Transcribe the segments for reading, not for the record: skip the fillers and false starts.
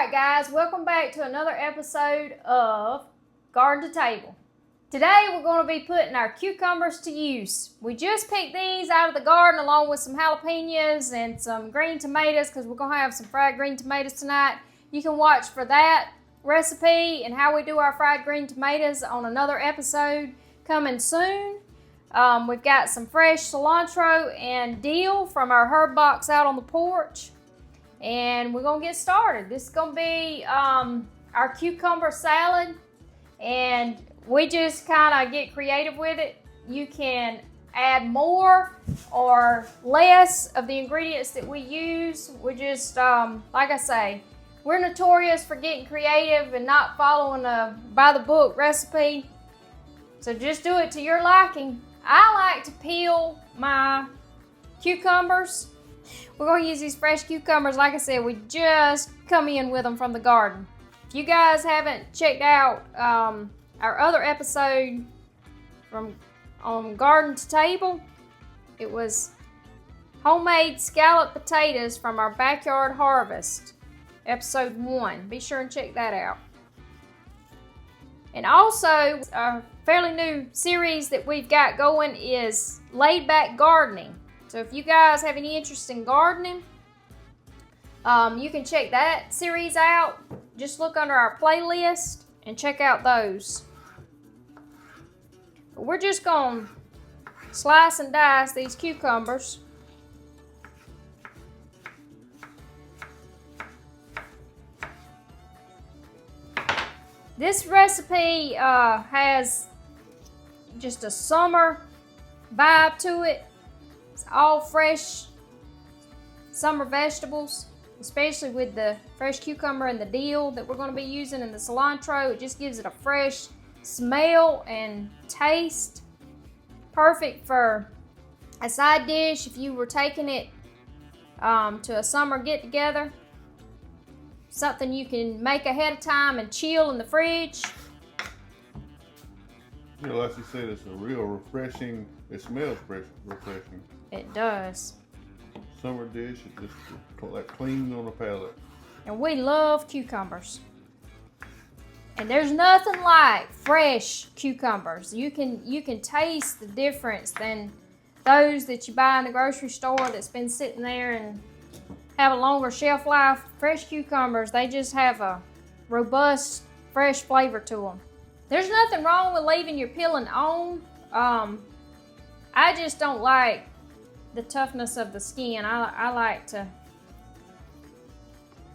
Alright guys, welcome back to another episode of Garden to Table. Today we're going to be putting our cucumbers to use. We just picked these out of the garden along with some jalapenos and some green tomatoes because we're going to have some fried green tomatoes tonight. You can watch for that recipe and how we do our fried green tomatoes on another episode coming soon. We've got some fresh cilantro and dill from our herb box out on the porch. And we're going to get started. This is going to be our cucumber salad. And we just kind of get creative with it. You can add more or less of the ingredients that we use. We just, like I say, we're notorious for getting creative and not following a by-the-book recipe. So just do it to your liking. I like to peel my cucumbers. We're going to use these fresh cucumbers. Like I said, we just come in with them from the garden. If you guys haven't checked out our other episode on Garden to Table, it was homemade scalloped potatoes from our backyard harvest, episode 1. Be sure and check that out. And also, a fairly new series that we've got going is Laid Back Gardening. So if you guys have any interest in gardening, you can check that series out. Just look under our playlist and check out those. But we're just going to slice and dice these cucumbers. This recipe has just a summer vibe to it. It's all fresh summer vegetables, especially with the fresh cucumber and the dill that we're going to be using and the cilantro. It just gives it a fresh smell and taste. Perfect for a side dish if you were taking it to a summer get-together. Something you can make ahead of time and chill in the fridge. You know, like you said, it's a real refreshing, it smells refreshing. It does. Summer dish, it just like clean on the palate. And we love cucumbers. And there's nothing like fresh cucumbers. You can taste the difference than those that you buy in the grocery store that's been sitting there and have a longer shelf life. Fresh cucumbers, they just have a robust, fresh flavor to them. There's nothing wrong with leaving your peeling on. I just don't like the toughness of the skin. I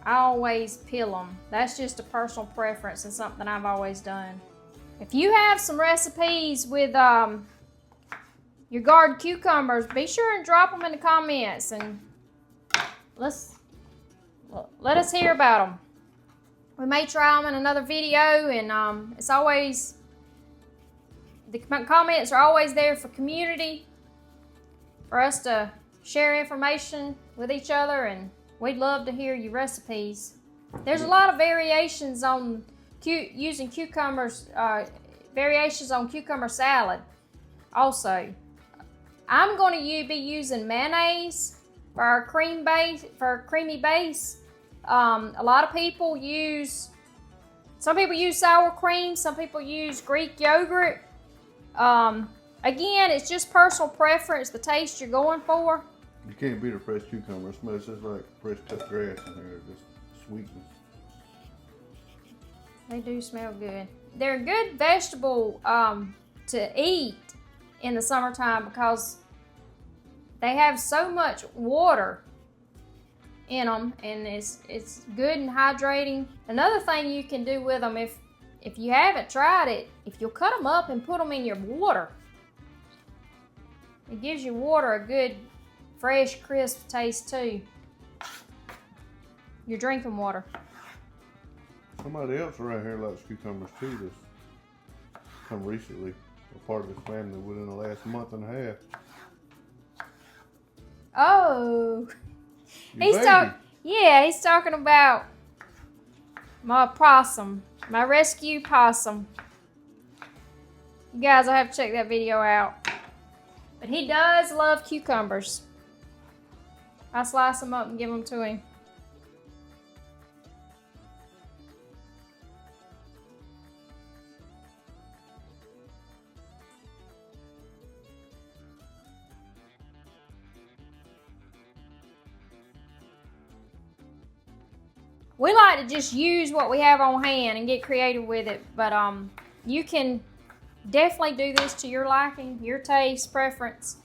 always peel them. That's just a personal preference and something I've always done. If you have some recipes with your garden cucumbers, be sure and drop them in the comments and let us hear about them. We may try them in another video, and it's always, the comments are always there for community, for us to share information with each other, and we'd love to hear your recipes. There's a lot of variations on using cucumbers, variations on cucumber salad also. I'm going to be using mayonnaise for our creamy base. A lot of people some people use sour cream, some people use Greek yogurt. Again, it's just personal preference, the taste you're going for. You can't beat a fresh cucumber. It smells just like fresh cut grass in here, just sweetness. They do smell good. They're a good vegetable to eat in the summertime because they have so much water in them, and it's good and hydrating. Another thing you can do with them, if you haven't tried it, if you'll cut them up and put them in your water, it gives your water a good fresh crisp taste too. Your drinking water. Somebody else around here likes cucumbers too, that's come recently, a part of his family within the last month and a half. Oh, he's talking about my possum, my rescue possum. You guys will have to check that video out. But he does love cucumbers. I slice them up and give them to him. we like to just use what we have on hand and get creative with it. But you can definitely do this to your liking, your taste, preference.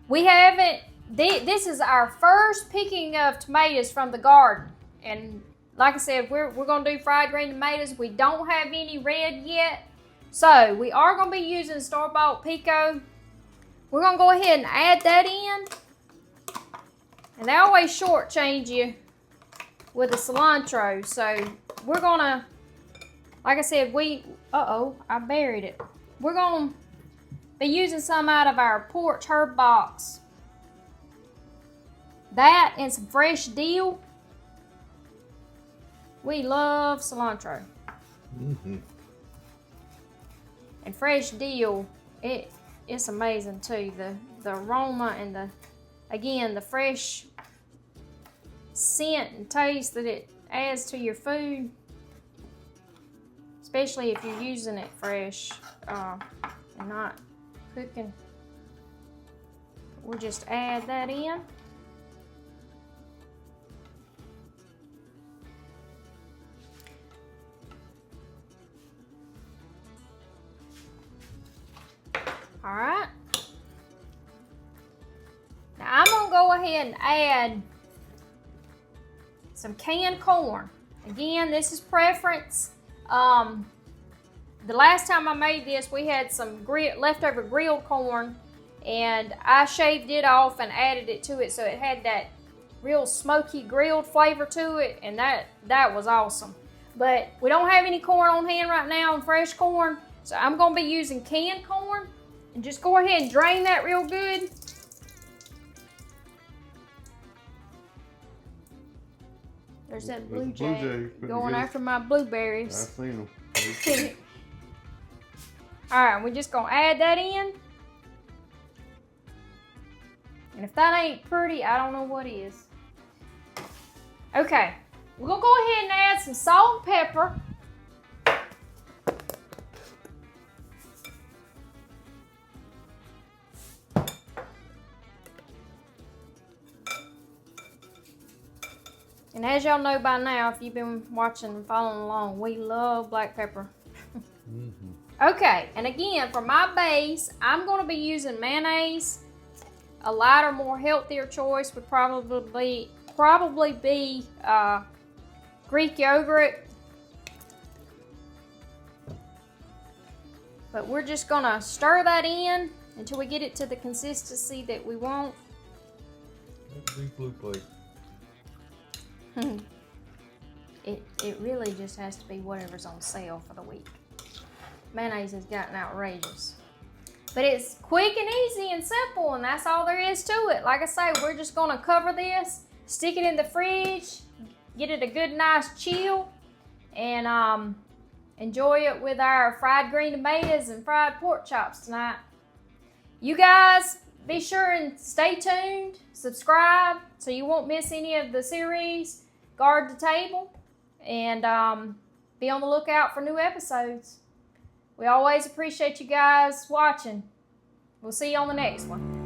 We haven't, this is our first picking of tomatoes from the garden. And like I said, we're going to do fried green tomatoes. We don't have any red yet. So we are going to be using store-bought pico. We're going to go ahead and add that in. And they always shortchange you with the cilantro. So we're going to, like I said, I buried it. We're going to be using some out of our porch herb box. That and some fresh dill. We love cilantro. Mm-hmm. And fresh dill, it's amazing too. The aroma and the fresh scent and taste that it adds to your food. Especially if you're using it fresh and not cooking. We'll just add that in. All right. Now I'm gonna go ahead and add some canned corn. Again, this is preference. The last time I made this, we had some leftover grilled corn, and I shaved it off and added it to it, so it had that real smoky grilled flavor to it, and that was awesome. But we don't have any corn on hand right now, and fresh corn, so I'm gonna be using canned corn. And just go ahead and drain that real good. There's that blue jay going after my blueberries. I've seen them. Alright, we're just gonna add that in. And if that ain't pretty, I don't know what is. Okay, we're gonna go ahead and add some salt and pepper. And as y'all know by now, if you've been watching and following along, we love black pepper. Okay, and again, for my base, I'm going to be using mayonnaise. A lighter, more healthier choice would probably be Greek yogurt. But we're just going to stir that in until we get it to the consistency that we want. Big blue plate. It really just has to be whatever's on sale for the week. Mayonnaise has gotten outrageous. But it's quick and easy and simple, and that's all there is to it. Like I say, we're just gonna cover this, stick it in the fridge, get it a good nice chill, and enjoy it with our fried green tomatoes and fried pork chops tonight. You guys, be sure and stay tuned, subscribe so you won't miss any of the series, Garden to Table, and be on the lookout for new episodes. We always appreciate you guys watching. We'll see you on the next one.